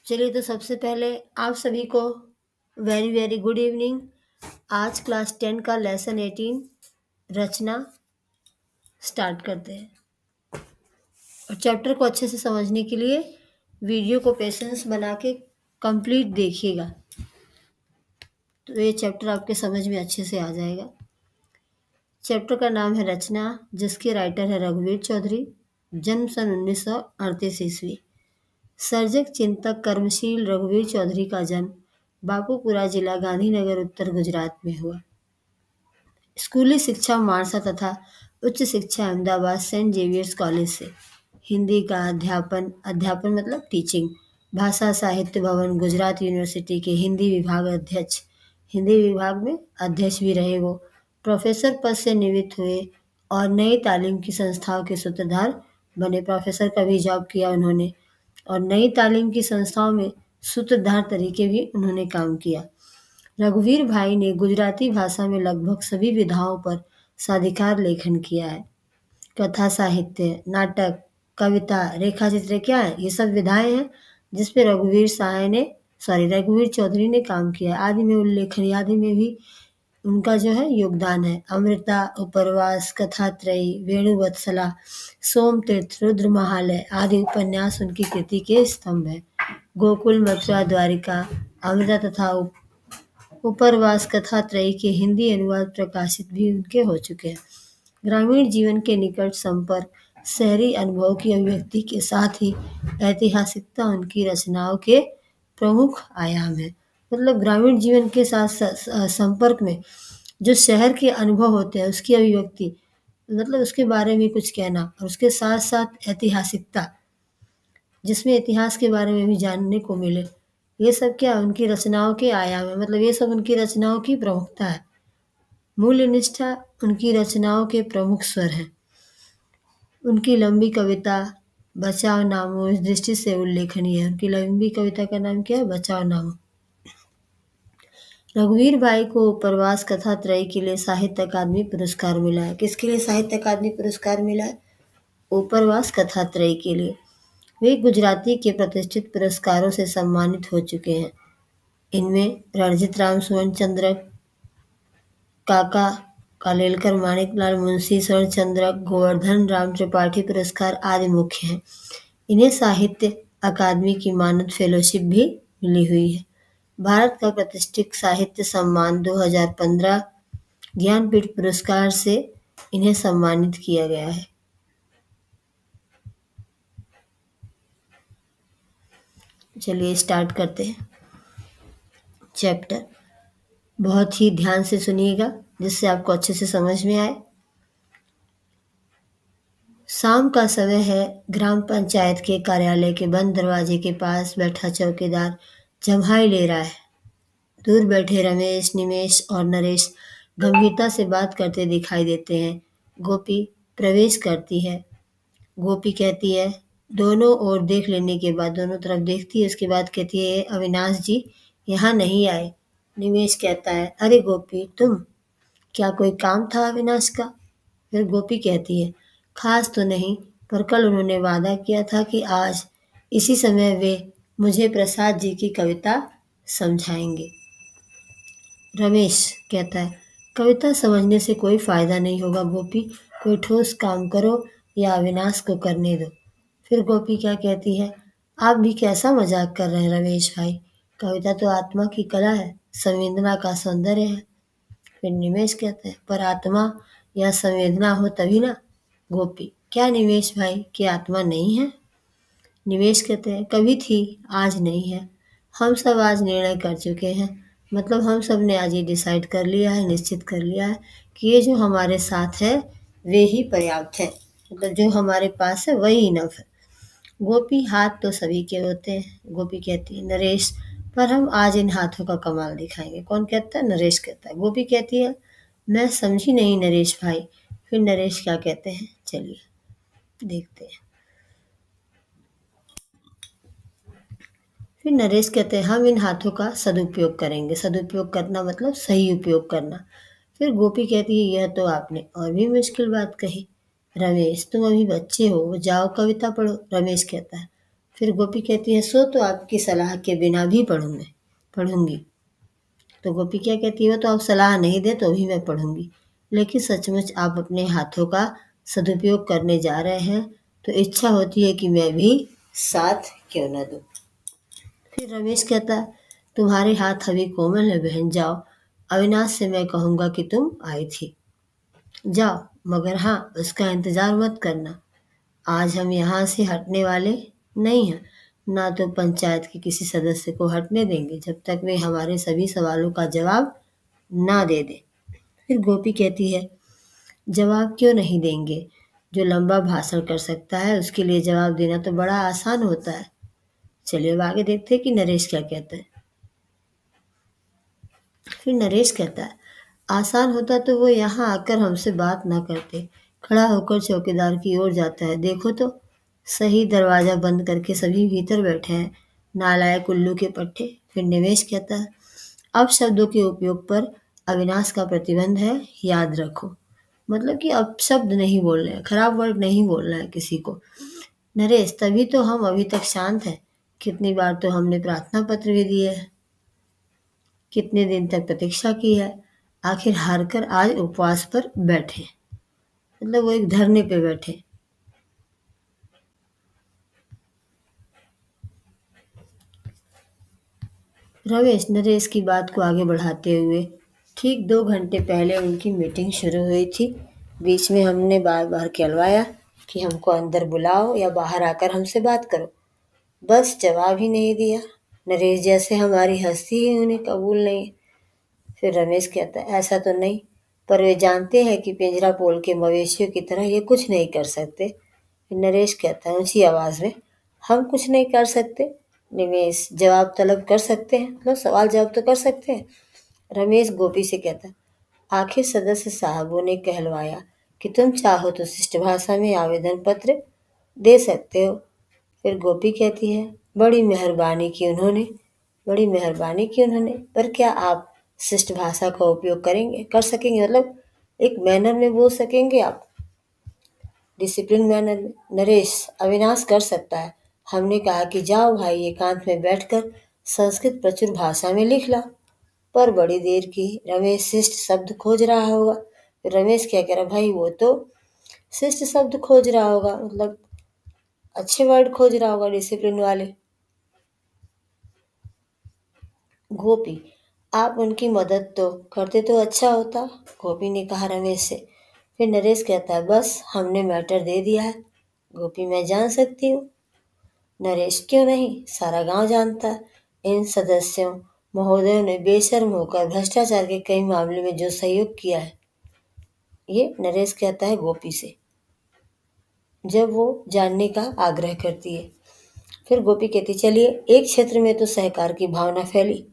चलिए तो सबसे पहले आप सभी को वेरी वेरी गुड इवनिंग। आज क्लास 10 का लेसन 18 रचना स्टार्ट करते हैं। और चैप्टर को अच्छे से समझने के लिए वीडियो को पेशेंस बना के कंप्लीट देखिएगा, तो ये चैप्टर आपके समझ में अच्छे से आ जाएगा। चैप्टर का नाम है रचना, जिसके राइटर है रघुवीर चौधरी। जन्म सन 1938 ईस्वी। सर्जक चिंतक कर्मशील रघुवीर चौधरी का जन्म बापूपुरा जिला गांधीनगर उत्तर गुजरात में हुआ। स्कूली शिक्षा मारसा तथा उच्च शिक्षा अहमदाबाद सेंट जेवियर्स कॉलेज से। हिंदी का अध्यापन मतलब टीचिंग। भाषा साहित्य भवन गुजरात यूनिवर्सिटी के हिंदी विभाग अध्यक्ष, हिंदी विभाग में अध्यक्ष भी रहे वो। प्रोफेसर पद से निवृत्त हुए और नई तालीम की संस्थाओं के सूत्रधार बने। प्रोफेसर का भी जॉब किया उन्होंने और नई तालीम की संस्थाओं में सूत्रधार तरीके भी उन्होंने काम किया। रघुवीर भाई ने गुजराती भाषा में लगभग सभी विधाओं पर साधिकार लेखन किया है। कथा साहित्य, नाटक, कविता, रेखा चित्र क्या है, ये सब विधाएं हैं जिस पे रघुवीर चौधरी ने काम किया है। आदि में उल्लेखनीय, आदि में भी उनका जो है योगदान है। अमृता, उपरवास, कथात्रयी, वेणुवत्सला, सोमतीर्थ, रुद्र महालय आदि उपन्यास उनकी कृति के स्तंभ है। गोकुल, मथुरा, द्वारिका, अमृता तथा उपरवास कथात्रयी के हिंदी अनुवाद प्रकाशित भी उनके हो चुके हैं। ग्रामीण जीवन के निकट संपर्क, शहरी अनुभव की अभिव्यक्ति के साथ ही ऐतिहासिकता उनकी रचनाओं के प्रमुख आयाम है। मतलब ग्रामीण जीवन के साथ संपर्क में जो शहर के अनुभव होते हैं उसकी अभिव्यक्ति, मतलब उसके बारे में कुछ कहना, और उसके साथ साथ ऐतिहासिकता जिसमें इतिहास के बारे में भी जानने को मिले, ये सब क्या उनकी रचनाओं के आयाम है। मतलब ये सब उनकी रचनाओं की प्रमुखता है। मूल्य निष्ठा उनकी रचनाओं के प्रमुख स्वर हैं। उनकी लंबी कविता बचाव नामो इस दृष्टि से उल्लेखनीय है। उनकी लंबी कविता का नाम क्या है? बचाव नामो। रघुवीर भाई को उपरवास कथात्रयी के लिए साहित्य अकादमी पुरस्कार मिला है। किसके लिए साहित्य अकादमी पुरस्कार मिला है? उपरवास कथात्रयी के लिए। वे गुजराती के प्रतिष्ठित पुरस्कारों से सम्मानित हो चुके हैं। इनमें रणजीत राम सुवर्ण चंद्रक, काका कालेलकर माणिकलाल मुंशी स्वर्ण चंद्रक, गोवर्धन राम त्रिपाठी पुरस्कार आदि मुख्य हैं। इन्हें साहित्य अकादमी की मानद फेलोशिप भी मिली हुई है। भारत का प्रतिष्ठित साहित्य सम्मान 2015 ज्ञानपीठ पुरस्कार से इन्हें सम्मानित किया गया है। चलिए स्टार्ट करते हैं चैप्टर। बहुत ही ध्यान से सुनिएगा जिससे आपको अच्छे से समझ में आए। शाम का समय है। ग्राम पंचायत के कार्यालय के बंद दरवाजे के पास बैठा चौकीदार जम्हाई ले रहा है। दूर बैठे रमेश, निमेश और नरेश गंभीरता से बात करते दिखाई देते हैं। गोपी प्रवेश करती है। गोपी कहती है, दोनों ओर देख लेने के बाद दोनों तरफ देखती है, उसके बाद कहती है, अविनाश जी यहाँ नहीं आए। निमेश कहता है, अरे गोपी तुम, क्या कोई काम था अविनाश का? फिर गोपी कहती है, खास तो नहीं, पर कल उन्होंने वादा किया था कि आज इसी समय वे मुझे प्रसाद जी की कविता समझाएंगे। रमेश कहता है, कविता समझने से कोई फायदा नहीं होगा गोपी, कोई ठोस काम करो या अविनाश को करने दो। फिर गोपी क्या कहती है, आप भी कैसा मजाक कर रहे हैं रमेश भाई, कविता तो आत्मा की कला है, संवेदना का सौंदर्य है। फिर निमेश कहते हैं, पर आत्मा या संवेदना हो तभी ना। गोपी, क्या निमेश भाई की आत्मा नहीं है? निवेश कहते हैं, कभी थी, आज नहीं है। हम सब आज निर्णय कर चुके हैं। मतलब हम सब ने आज ये डिसाइड कर लिया है, निश्चित कर लिया है कि ये जो हमारे साथ है वे ही पर्याप्त है। मतलब जो हमारे पास है वही इनफ है। गोपी, हाथ तो सभी के होते हैं। गोपी कहती है, नरेश, पर हम आज इन हाथों का कमाल दिखाएंगे। कौन कहता है? नरेश कहता है। गोपी कहती है, मैं समझी नहीं नरेश भाई। फिर नरेश क्या कहते हैं, चलिए देखते हैं। फिर नरेश कहते हैं, हम इन हाथों का सदुपयोग करेंगे। सदुपयोग करना मतलब सही उपयोग करना। फिर गोपी कहती है, यह तो आपने और भी मुश्किल बात कही। रमेश, तुम अभी बच्चे हो, जाओ कविता पढ़ो। रमेश कहता है, फिर गोपी कहती है सो तो आपकी सलाह के बिना भी पढ़ूंगी। तो गोपी क्या कहती है, वो तो आप सलाह नहीं दे तो भी मैं पढ़ूंगी, लेकिन सचमुच आप अपने हाथों का सदुपयोग करने जा रहे हैं तो इच्छा होती है कि मैं भी साथ क्यों न दूं। फिर रमेश कहता है तुम्हारे हाथ अभी कोमल है बहन, जाओ अविनाश से मैं कहूंगा कि तुम आई थी, जाओ, मगर हाँ उसका इंतजार मत करना। आज हम यहाँ से हटने वाले नहीं हैं, ना तो पंचायत के किसी सदस्य को हटने देंगे जब तक वे हमारे सभी सवालों का जवाब ना दे दे। फिर गोपी कहती है जवाब क्यों नहीं देंगे, जो लंबा भाषण कर सकता है उसके लिए जवाब देना तो बड़ा आसान होता है। चलिए अब आगे देखते हैं कि नरेश क्या कहता है। फिर नरेश कहता है आसान होता तो वो यहाँ आकर हमसे बात ना करते। खड़ा होकर चौकीदार की ओर जाता है, देखो तो सही, दरवाजा बंद करके सभी भीतर बैठे हैं, नालायक उल्लू के पट्टे। फिर निवेश कहता है अब शब्दों के उपयोग पर अविनाश का प्रतिबंध है, याद रखो। मतलब कि अब शब्द नहीं बोलने हैं, खराब वर्ड नहीं बोलना है किसी को। नरेश तभी तो हम अभी तक शांत हैं, कितनी बार तो हमने प्रार्थना पत्र भी दिए हैं, कितने दिन तक प्रतीक्षा की है, आखिर हार कर आज उपवास पर बैठे। मतलब वो एक धरने पे बैठे। रमेश नरेश की बात को आगे बढ़ाते हुए ठीक 2 घंटे पहले उनकी मीटिंग शुरू हुई थी। बीच में हमने बार बार कहलवाया कि हमको अंदर बुलाओ या बाहर आकर हमसे बात करो, बस जवाब ही नहीं दिया। नरेश जैसे हमारी हस्ती ही उन्हें कबूल नहीं। फिर रमेश कहता है ऐसा तो नहीं, पर वे जानते हैं कि पिंजरा पोल के मवेशियों की तरह ये कुछ नहीं कर सकते। फिर नरेश कहता है ऊंची आवाज में हम कुछ नहीं कर सकते। निमेश जवाब तलब कर सकते हैं, मतलब सवाल जवाब तो कर सकते हैं। रमेश गोपी से कहता है आखिर सदस्य साहबों ने कहलवाया कि तुम चाहो तो शिष्ट भाषा में आवेदन पत्र दे सकते हो। फिर गोपी कहती है बड़ी मेहरबानी की उन्होंने, पर क्या आप शिष्ट भाषा का उपयोग कर सकेंगे, मतलब एक मैनर में बोल सकेंगे आप, डिसिप्लिन मैनर में। नरेश अविनाश कर सकता है, हमने कहा कि जाओ भाई एकांत में बैठकर संस्कृत प्रचुर भाषा में लिख ला, पर बड़ी देर की। रमेश शिष्ट शब्द खोज रहा होगा। फिर रमेश क्या कह रहा भाई, वो तो शिष्ट शब्द खोज रहा होगा, मतलब अच्छे वर्ड खोज रहा होगा डिसिप्लिन वाले। गोपी आप उनकी मदद तो करते तो अच्छा होता, गोपी ने कहा रमेश से। फिर नरेश कहता है बस हमने मैटर दे दिया है। गोपी मैं जान सकती हूँ। नरेश क्यों नहीं, सारा गांव जानता है। इन सदस्यों महोदयों ने बेशर्म होकर भ्रष्टाचार के कई मामले में जो सहयोग किया है। ये नरेश कहता है गोपी से जब वो जानने का आग्रह करती है। फिर गोपी कहती चलिए एक क्षेत्र में तो सहकार की भावना फैली,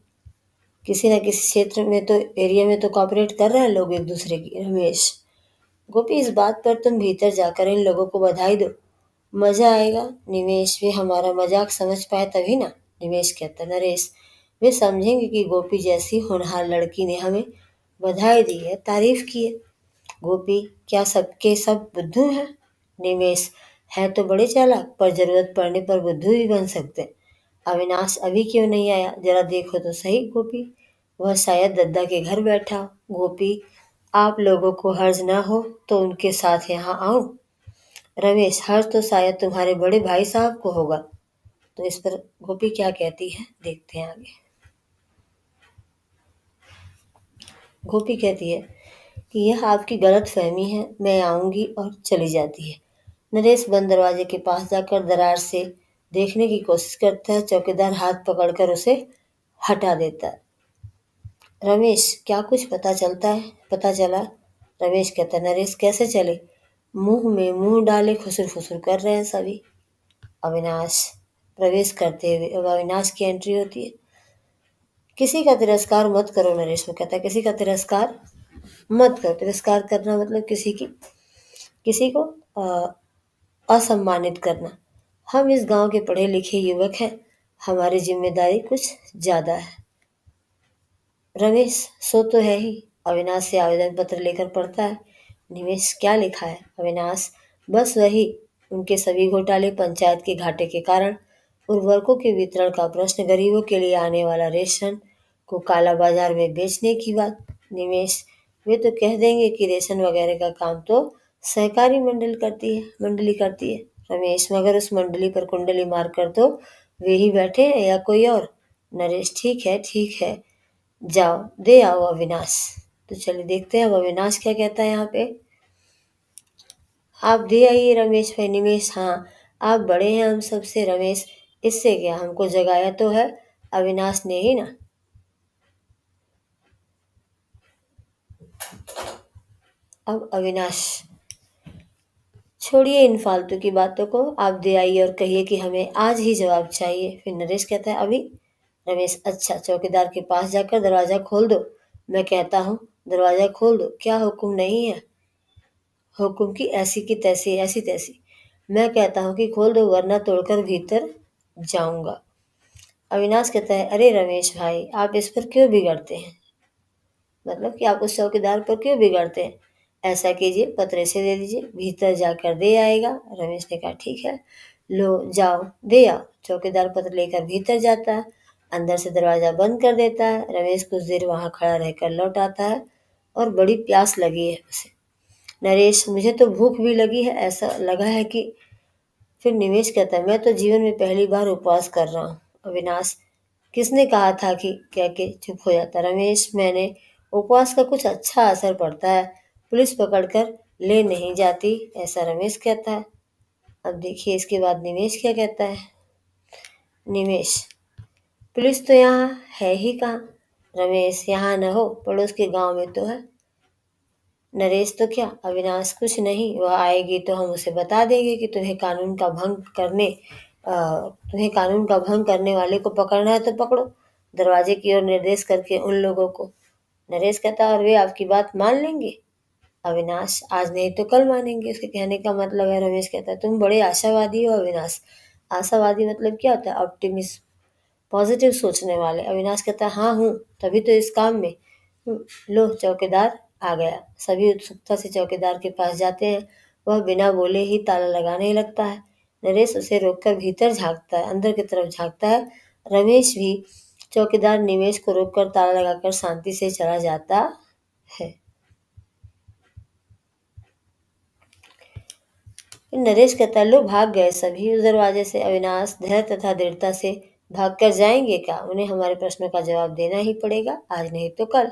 किसी न किसी क्षेत्र में तो एरिया में तो कॉपरेट कर रहे हैं लोग एक दूसरे की। रमेश गोपी इस बात पर तुम भीतर जाकर इन लोगों को बधाई दो, मजा आएगा। निमेश वे हमारा मजाक समझ पाए तभी ना। निमेश कहता नरेश वे समझेंगे कि गोपी जैसी होनहार लड़की ने हमें बधाई दी है, तारीफ की है। गोपी क्या सबके सब बुद्धू हैं। निमेश है तो बड़े चालाक, पर जरूरत पड़ने पर बुद्धू भी बन सकते हैं। अविनाश अभी क्यों नहीं आया, जरा देखो तो सही। गोपी वह शायद दद्दा के घर बैठा हो। गोपी आप लोगों को हर्ज ना हो तो उनके साथ यहाँ आऊं। रमेश हर्ष तो शायद तुम्हारे बड़े भाई साहब को होगा। तो इस पर गोपी क्या कहती है देखते हैं आगे। गोपी कहती है कि यह आपकी गलत फहमी है, मैं आऊंगी, और चली जाती है। नरेश बंद दरवाजे के पास जाकर दरार से देखने की कोशिश करता है। चौकीदार हाथ पकड़कर उसे हटा देता है। रमेश क्या कुछ पता चला। रमेश कहता नरेश कैसे चले, मुंह में मुंह डाले खुसुर फुसुर कर रहे हैं सभी। अविनाश प्रवेश करते हुए अब अविनाश की एंट्री होती है। किसी का तिरस्कार मत करो, नरेश वो कहता है किसी का तिरस्कार मत करो। तिरस्कार करना मतलब किसी को असम्मानित करना। हम इस गांव के पढ़े लिखे युवक हैं, हमारी जिम्मेदारी कुछ ज्यादा है। रमेश सो तो है ही। अविनाश से आवेदन पत्र लेकर पढ़ता है। निमेश क्या लिखा है। अविनाश बस वही, उनके सभी घोटाले पंचायत के घाटे के कारण उर्वरकों के वितरण का प्रश्न, गरीबों के लिए आने वाला रेशन को काला बाजार में बेचने की बात। निवेश, वे तो कह देंगे कि रेशन वगैरह का काम तो सहकारी मंडली करती है। रमेश, मगर उस मंडली पर कुंडली मार कर तो वे ही बैठे हैं या कोई और। नरेश, ठीक है, जाओ दे आओ अविनाश। तो चलिए देखते हैं अब अविनाश क्या कहता है यहाँ पे। आप दे आइए रमेश भाई। निमेश, हाँ आप बड़े हैं हम सबसे। रमेश, इससे क्या, हमको जगाया तो है अविनाश ने ही ना। अब अविनाश, छोड़िए इन फालतू की बातों को, आप दे आइए और कहिए कि हमें आज ही जवाब चाहिए। फिर नरेश कहता है अभी। रमेश, अच्छा, चौकीदार के पास जाकर दरवाजा खोल दो। मैं कहता हूँ दरवाजा खोल दो, क्या हुक्म नहीं है? हुक्म की तैसी ऐसी तैसी। मैं कहता हूँ कि खोल दो, वरना तोड़कर भीतर जाऊंगा। अविनाश कहता है अरे रमेश भाई, आप इस पर क्यों बिगड़ते हैं? मतलब कि आप उस चौकीदार पर क्यों बिगड़ते हैं? ऐसा कीजिए, पत्र से दे दीजिए, भीतर जाकर दे आएगा। रमेश ने कहा ठीक है, लो जाओ दे आओ। चौकीदार पत्र लेकर भीतर जाता है, अंदर से दरवाजा बंद कर देता है। रमेश कुछ देर वहां खड़ा रहकर लौट आता है और बड़ी प्यास लगी है उसे। नरेश, मुझे तो भूख भी लगी है, ऐसा लगा है कि। फिर निमेश कहता है मैं तो जीवन में पहली बार उपवास कर रहा हूँ। अविनाश, किसने कहा था कि, कह के चुप हो जाता। रमेश, मैंने। उपवास का कुछ अच्छा असर पड़ता है, पुलिस पकड़कर ले नहीं जाती, ऐसा रमेश कहता है। अब देखिए इसके बाद निमेश क्या कहता है। निमेश, पुलिस तो यहाँ है ही कहाँ? रमेश, यहाँ न हो, पड़ोस के गांव में तो है। नरेश, तो क्या? अविनाश, कुछ नहीं, वह आएगी तो हम उसे बता देंगे कि तुम्हें कानून का भंग करने वाले को पकड़ना है तो पकड़ो, दरवाजे की ओर निर्देश करके उन लोगों को। नरेश कहता और वे आपकी बात मान लेंगे? अविनाश, आज नहीं तो कल मानेंगे, उसके कहने का मतलब है। रमेश कहता है तुम बड़े आशावादी हो अविनाश। आशावादी मतलब क्या होता है? ऑप्टिमिस्ट, पॉजिटिव सोचने वाले। अविनाश कहता है हाँ हूँ, तभी तो इस काम में। लो चौकीदार आ गया। सभी उत्सुकता से चौकीदार के पास जाते हैं। वह बिना बोले ही ताला लगाने लगता है। नरेश उसे रोककर भीतर झांकता है, अंदर की तरफ झांकता है। रमेश भी चौकीदार निमेश को रोककर ताला लगाकर शांति से चला जाता है। फिर नरेश कहता है लो भाग गए सभी उस दरवाजे से। अविनाश, धैर्य तथा दृढ़ता से भाग कर जाएंगे क्या? उन्हें हमारे प्रश्नों का जवाब देना ही पड़ेगा, आज नहीं तो कल।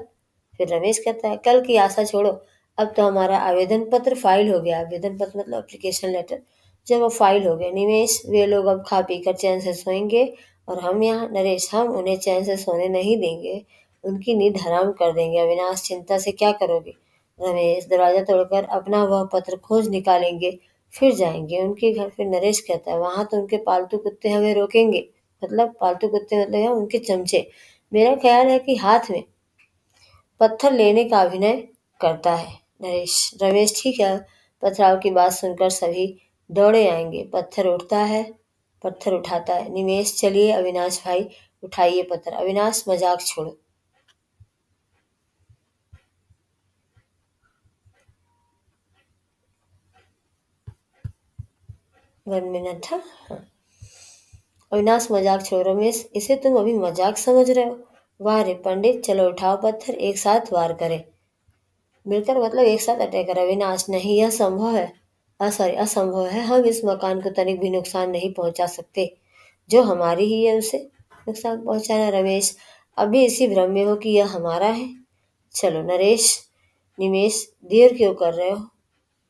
फिर रमेश कहता है कल की आशा छोड़ो, अब तो हमारा आवेदन पत्र फाइल हो गया। आवेदन पत्र मतलब एप्लीकेशन लेटर, जब वो फाइल हो गया। निमेश, वे लोग अब खा पी कर चैन से सोएंगे और हम यहाँ। नरेश, हम उन्हें चैन से सोने नहीं देंगे, उनकी नींद हराम कर देंगे। अविनाश, चिंता से क्या करोगे? रमेश, दरवाजा तोड़कर अपना वह पत्र खोज निकालेंगे, फिर जाएंगे उनके घर। फिर नरेश कहता है वहां तो उनके पालतू कुत्ते हमें रोकेंगे। मतलब पालतू कुत्ते मतलब यहाँ उनके चमचे। मेरा ख्याल है कि हाथ में पत्थर लेने का अभिनय करता है। नरेश, रमेश, ठीक है। पथराव की बात सुनकर सभी दौड़े आएंगे। पत्थर उठाता है निमेश। चलिए अविनाश भाई, उठाइए पत्थर। अविनाश, मजाक छोड़ो। 1 मिनट। हाँ। अविनाश, मजाक छोड़ो। रमेश, इसे तुम अभी मजाक समझ रहे हो? वाह रे पंडित, चलो उठाओ पत्थर, एक साथ वार करें। मिलकर मतलब एक साथ अटैक करें। अविनाश, नहीं यह संभव है। असंभव है, हम इस मकान को तनिक भी नुकसान नहीं पहुंचा सकते। जो हमारी ही है उसे नुकसान पहुंचाना। रमेश, अभी इसी भ्रम में हो कि यह हमारा है। चलो नरेश, निमेश, देर क्यों कर रहे हो?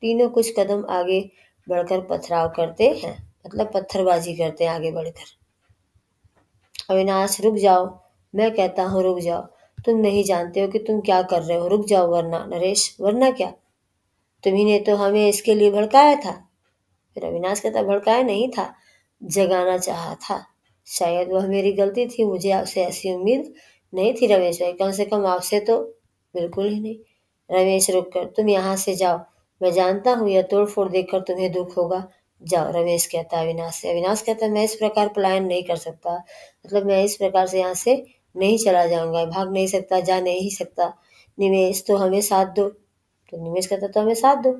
तीनों कुछ कदम आगे बढ़कर पथराव करते हैं, मतलब पत्थरबाजी करते हैं आगे बढ़कर। अविनाश, रुक जाओ, मैं कहता हूँ रुक जाओ। तुम नहीं जानते हो कि तुम क्या कर रहे हो, रुक जाओ वरना। नरेश, वरना क्या? तुम्ही ने तो हमें इसके लिए भड़काया था। फिर अविनाश कहता भड़काया नहीं था, जगाना चाहा था। शायद वह मेरी गलती थी, मुझे आपसे ऐसी उम्मीद नहीं थी रमेश भाई, कम से कम आपसे तो बिल्कुल ही नहीं। रमेश, रुक कर, तुम यहाँ से जाओ। मैं जानता हूँ यह तोड़ फोड़ देखकर तुम्हें दुख होगा, जाओ। रमेश कहता है अविनाश से। अविनाश कहता है मैं इस प्रकार पलायन नहीं कर सकता, मतलब मैं इस प्रकार से यहाँ से नहीं चला जाऊंगा, भाग नहीं सकता, जा नहीं सकता। निमेश, तो हमें साथ दो। तो निमेश कहता तो हमें साथ दो,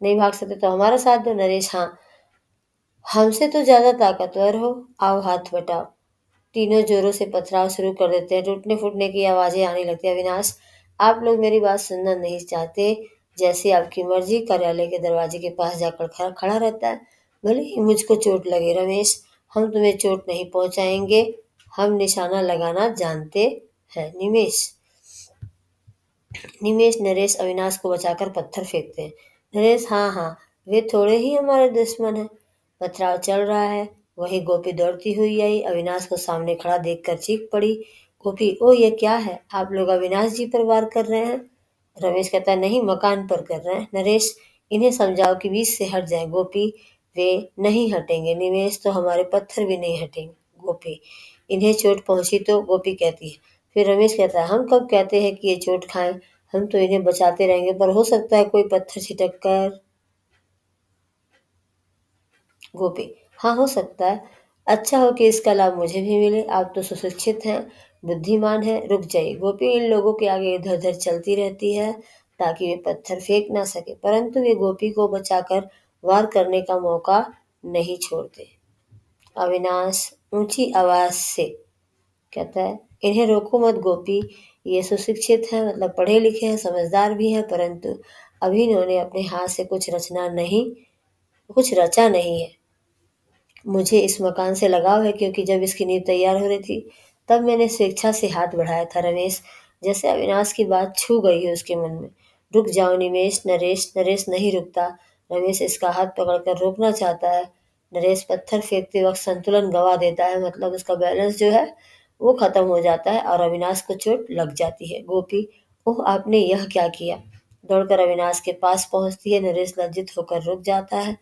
नहीं भाग सकते तो हमारा साथ दो। नरेश, हाँ हमसे तो ज्यादा ताकतवर हो, आओ हाथ बटाओ। तीनों जोरों से पथराव शुरू कर देते हैं। टूटने फूटने की आवाजें आने लगती है। अविनाश, आप लोग मेरी बात सुनना नहीं चाहते। जैसी आपकी मर्जी। कार्यालय के दरवाजे के पास जाकर खड़ा रहता है। भले ही मुझको चोट लगे रमेश, हम तुम्हें चोट नहीं पहुंचाएंगे। हम निशाना लगाना जानते हैं। निमेश निमेश नरेश अविनाश को बचाकर पत्थर फेंकते हैं। नरेश, हाँ हाँ, वे थोड़े ही हमारे दुश्मन हैं। पथराव चल रहा है। वही गोपी दौड़ती हुई आई। अविनाश को सामने खड़ा देखकर चीख पड़ी। गोपी, ओ ये क्या है? आप लोग अविनाश जी पर वार कर रहे हैं? रमेश कहता है, नहीं, मकान पर कर रहे हैं। नरेश, इन्हें समझाओ कि बीच से हट जाए। गोपी, वे नहीं हटेंगे। निमेश, तो हमारे पत्थर भी नहीं हटेंगे। गोपी, इन्हें चोट पहुंची तो? गोपी कहती है। फिर रमेश कहता है, हम कब कहते हैं कि ये चोट खाएं? हम तो इन्हें बचाते रहेंगे, पर हो सकता है कोई पत्थर छिटक कर। गोपी, हाँ, हो सकता है। अच्छा हो कि इसका लाभ मुझे भी मिले। आप तो सुशिक्षित हैं, बुद्धिमान हैं। रुक जाइए। गोपी इन लोगों के आगे इधर उधर चलती रहती है ताकि वे पत्थर फेंक ना सके, परंतु वे गोपी को बचाकर वार करने का मौका नहीं छोड़ते। अविनाश ऊंची आवाज से कहता है, इन्हें रोको मत गोपी। ये सुशिक्षित हैं, मतलब पढ़े लिखे हैं, समझदार भी हैं, परंतु अभी इन्होंने अपने हाथ से कुछ रचा नहीं है। मुझे इस मकान से लगाव है, क्योंकि जब इसकी नींव तैयार हो रही थी तब मैंने स्वेच्छा से हाथ बढ़ाया था। रमेश, जैसे अविनाश की बात छू गई है उसके मन में। रुक जाओ निमेश। नरेश नरेश नहीं रुकता। रमेश इसका हाथ पकड़कर रोकना चाहता है। नरेश पत्थर फेंकते वक्त संतुलन गंवा देता है, मतलब उसका बैलेंस जो है वो खत्म हो जाता है और अविनाश को चोट लग जाती है। गोपी, ओह, आपने यह क्या किया? दौड़कर अविनाश के पास पहुंचती है। नरेश लज्जित होकर रुक जाता है।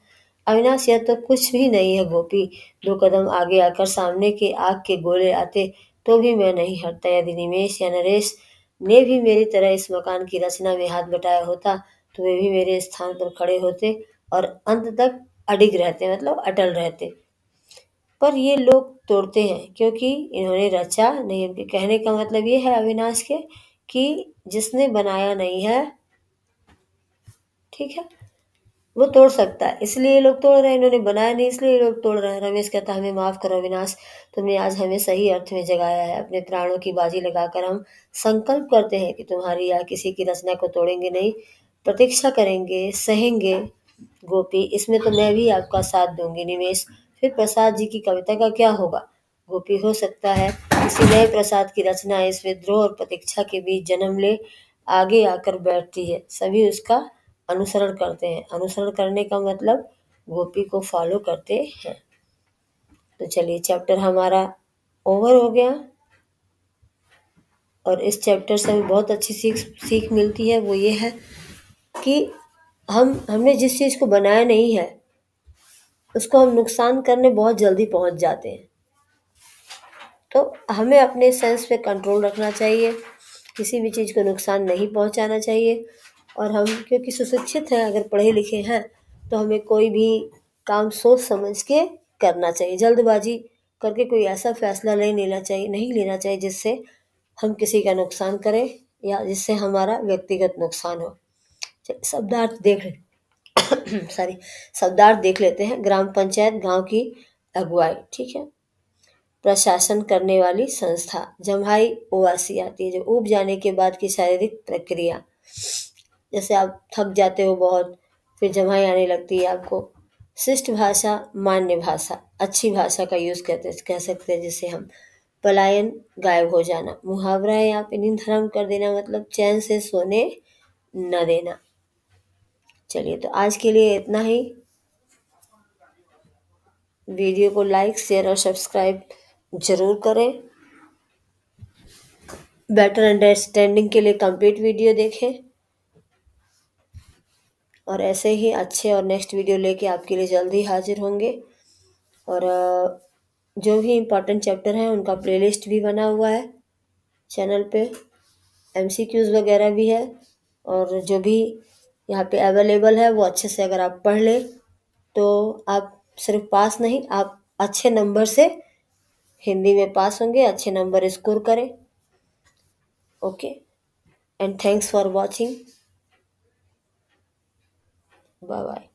अविनाश, यह तो कुछ भी नहीं है गोपी। दो कदम आगे आकर सामने के आग के गोले आते तो भी मैं नहीं हटता। यदि निमेश या नरेश ने भी मेरी तरह इस मकान की रचना में हाथ बटाया होता तो वे भी मेरे स्थान पर खड़े होते और अंत तक अडिग रहते, मतलब अटल रहते। पर ये लोग तोड़ते हैं क्योंकि इन्होंने रचा नहीं। उनके कहने का मतलब ये है अविनाश के कि जिसने बनाया नहीं है, ठीक है, वो तोड़ सकता है, इसलिए ये लोग तोड़ रहे हैं। इन्होंने बनाया नहीं इसलिए ये लोग तोड़ रहे हैं। रमेश कहता है, हमें माफ करो अविनाश, तुमने आज हमें सही अर्थ में जगाया है। अपने प्राणों की बाजी लगाकर हम संकल्प करते हैं कि तुम्हारी या किसी की रचना को तोड़ेंगे नहीं, प्रतीक्षा करेंगे, सहेंगे। गोपी, इसमें तो मैं भी आपका साथ दूंगी। निमेश, फिर प्रसाद जी की कविता का क्या होगा? गोपी, हो सकता है किसी नए प्रसाद की रचना इस विद्रोह और प्रतीक्षा के बीच जन्म ले, आगे आकर बैठती है। सभी उसका अनुसरण करते हैं। अनुसरण करने का मतलब गोपी को फॉलो करते हैं। तो चलिए, चैप्टर हमारा ओवर हो गया और इस चैप्टर से हमें बहुत अच्छी सीख मिलती है। वो ये है कि हमने जिस चीज़ को बनाया नहीं है उसको हम नुकसान करने बहुत जल्दी पहुंच जाते हैं। तो हमें अपने सेंस पे कंट्रोल रखना चाहिए, किसी भी चीज़ को नुकसान नहीं पहुंचाना चाहिए। और हम क्योंकि सुशिक्षित हैं, अगर पढ़े लिखे हैं, तो हमें कोई भी काम सोच समझ के करना चाहिए। जल्दबाजी करके कोई ऐसा फैसला नहीं लेना चाहिए जिससे हम किसी का नुकसान करें या जिससे हमारा व्यक्तिगत नुकसान हो। शब्दार्थ देख सॉरी शब्दार्थ देख लेते हैं। ग्राम पंचायत, गांव की अगुवाई, ठीक है। प्रशासन करने वाली संस्था। जम्हाई उबासी आती है, जो ऊब जाने के बाद की शारीरिक प्रक्रिया। जैसे आप थक जाते हो बहुत, फिर जम्हाई आने लगती है आपको। शिष्ट भाषा, मान्य भाषा, अच्छी भाषा का यूज़ कह सकते हैं जिसे हम। पलायन, गायब हो जाना। मुहावरा है यहाँ पे नींद हराम कर देना, मतलब चैन से सोने न देना। चलिए, तो आज के लिए इतना ही। वीडियो को लाइक, शेयर और सब्सक्राइब जरूर करें। बेटर अंडरस्टैंडिंग के लिए कंप्लीट वीडियो देखें और ऐसे ही अच्छे और नेक्स्ट वीडियो लेके आपके लिए जल्दी हाजिर होंगे। और जो भी इम्पोर्टेंट चैप्टर हैं उनका प्लेलिस्ट भी बना हुआ है चैनल पे। एमसीक्यूज़ वगैरह भी है और जो भी यहाँ पे अवेलेबल है वो अच्छे से अगर आप पढ़ लें तो आप सिर्फ पास नहीं, आप अच्छे नंबर से हिंदी में पास होंगे, अच्छे नंबर स्कोर करें। Okay, and thanks for watching. Bye bye.